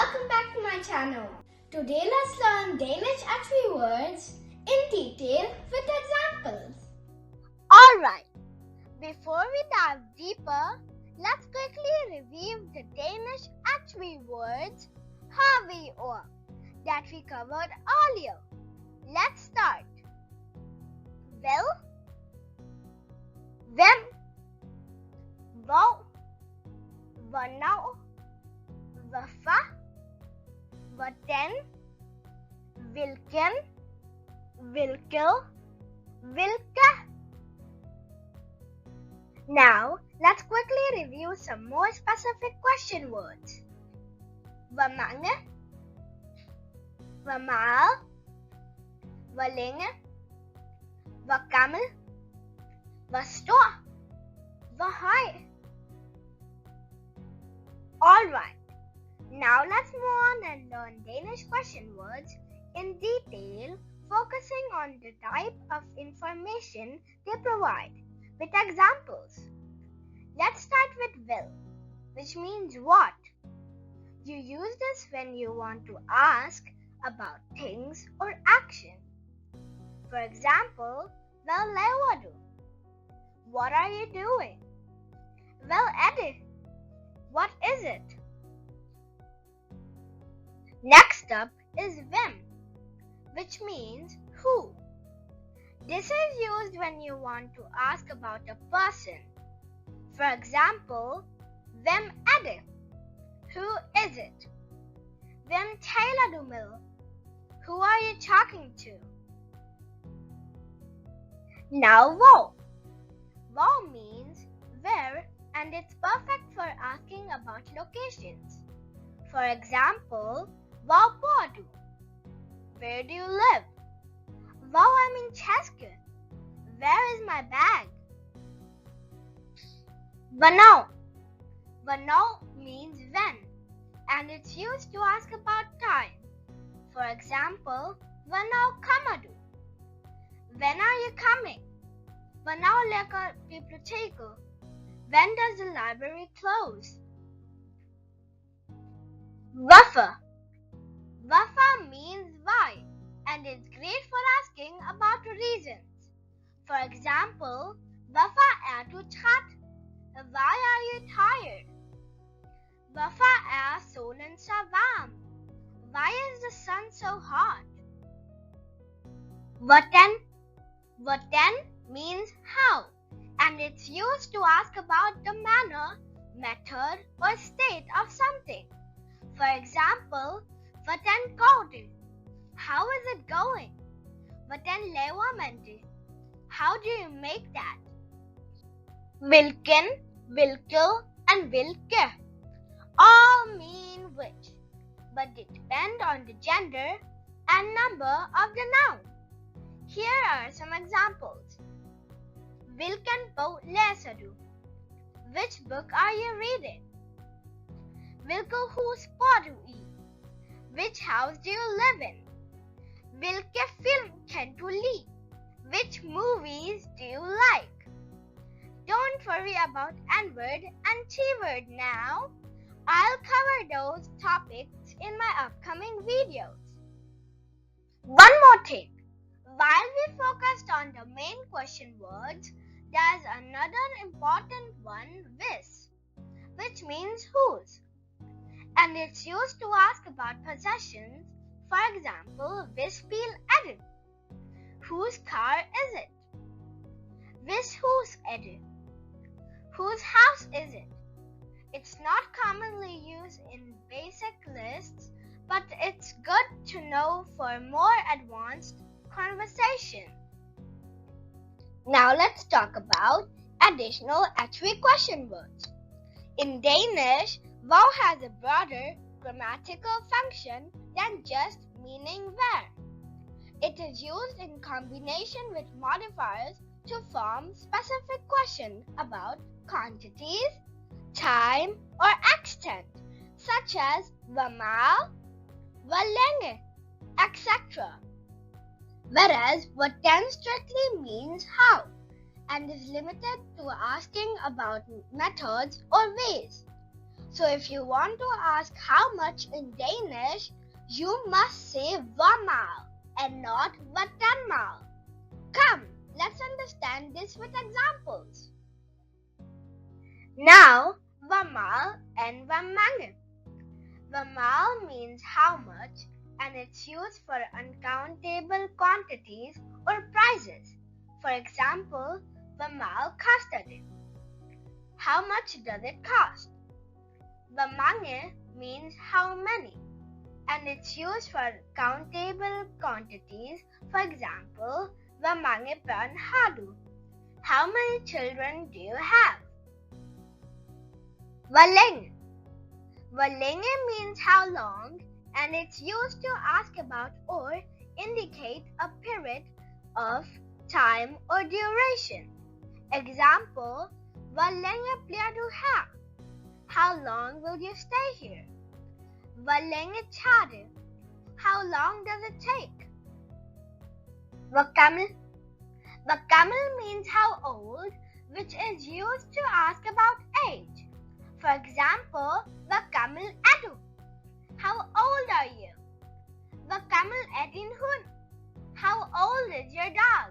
welcome back to my channel. Today let's learn Danish Hv-Words in detail with examples. Alright, before we dive deeper, let's quickly review the Danish Hv-Words Hv-Ord that we covered earlier. Let's start. Hvad, hvem, hvor, hvornår, hvorfor, hvordan, hvilken, hvilket, hvilke. Now, let's quickly review some more specific question words. Hvor mange, hvor meget, hvor længe, hvor gammel, hvor stor, hvor høj. Alright, now let's move on and learn Danish question words in detail, focusing on the type of information they provide with examples. Let's start with hvad, which means what. You use this when you want to ask about things or action. For example, hvad laver du? What are you doing? Hvad det? What is it? Next up is hvem, which means who. This is used when you want to ask about a person. For example, hvem det? Who is it? Hvem taler du med? Who are you talking to? Now hvor. Hvor means where, and it's perfect for asking about locations. For example, hvor bor du? Where do you live? Hvor min taske? Where is my bag? Hvornår. Hvornår means when, and it's used to ask about time. For example, hvornår kommer du? When are you coming? Hvornår lukker biblioteket? When does the library close? Hvorfor. Hvorfor means why, and it's great for asking about reasons. For example, hvorfor du træt? Why are you tired? Hvorfor solen så varm? Why is the sun so hot? Hvordan. Hvordan means how, and it's used to ask about the manner, method, or state of something. For example, hvordan går det? How is it going? Hvordan laver man det? How do you make that? Hvilken, hvilket, and hvilke all mean which, but they depend on the gender and number of the noun. Here are some examples. Hvilken bog læser du? Which book are you reading? Hvilket hus bor du i? Which house do you live in? Hvilke film kan du lide? Which movies do you like? Don't worry about N-word and T-word now. I'll cover those topics in my upcoming videos. One more thing. While we focused on the main question words, there's another important one, whiz, which means whose, and it's used to ask about possessions. For example, which bil det? Whose car is it? Which hus det? Whose house is it? It's not commonly used in basic lists, but it's good to know for more advanced conversation. Now let's talk about additional Hv question words. In Danish, hvor has a broader grammatical function than just meaning where. It is used in combination with modifiers to form specific questions about quantities, time, or extent, such as hvor meget, hvor længe, etc. Whereas hvordan strictly means how, and is limited to asking about methods or ways. So if you want to ask how much in Danish, you must say hvor meget and not hvordan meget. Come, let's understand this with examples. Now, hvor meget and hvor mange. Hvor meget means how much, and it's used for uncountable quantities or prices. For example, hvor meget koster det? How much does it cost? Hvor mange means how many, and it's used for countable quantities. For example, hvor mange børn har du? How many children do you have? Hvor længe? Hvor længe means how long, and it's used to ask about or indicate a period of time or duration. Example, hvor længe bliver du her? How long will you stay here? Hvor længe tager det? How long does it take? Hvor gammel? Hvor gammel means how old, which is used to ask about age. For example, hvor gammel er du? How old are you? Hvor gammel er din hund? How old is your dog?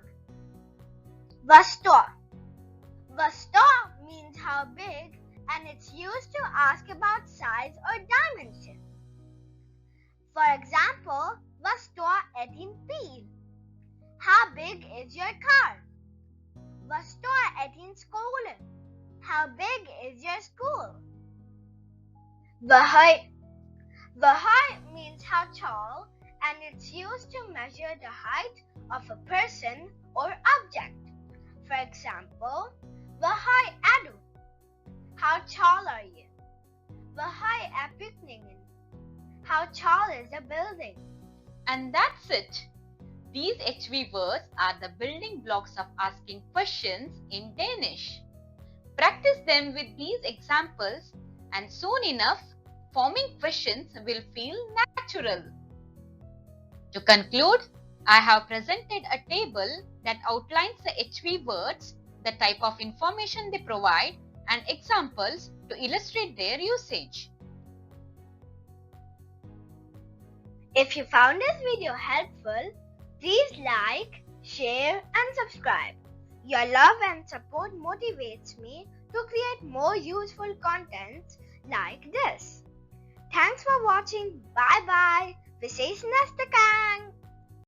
Hvor stor? Hvor stor means how big, and it's used to ask about size or dimension. For example, hvor stor er din bil? How big is your car? Hvor stor er din skole? How big is your school? Hvor høj? Hvor høj means how tall, and it's used to measure the height of a person or object. For example, hvor høj er du? How tall are you? Hvor høj er bygningen? How tall is the building? And that's it. These Hv words are the building blocks of asking questions in Danish. Practice them with these examples, and soon enough, forming questions will feel natural. To conclude, I have presented a table that outlines the Hv words, the type of information they provide, and examples to illustrate their usage. If you found this video helpful, please like, share, and subscribe. Your love and support motivates me to create more useful content like this. Thanks for watching. Bye bye. Vi ses næste gang.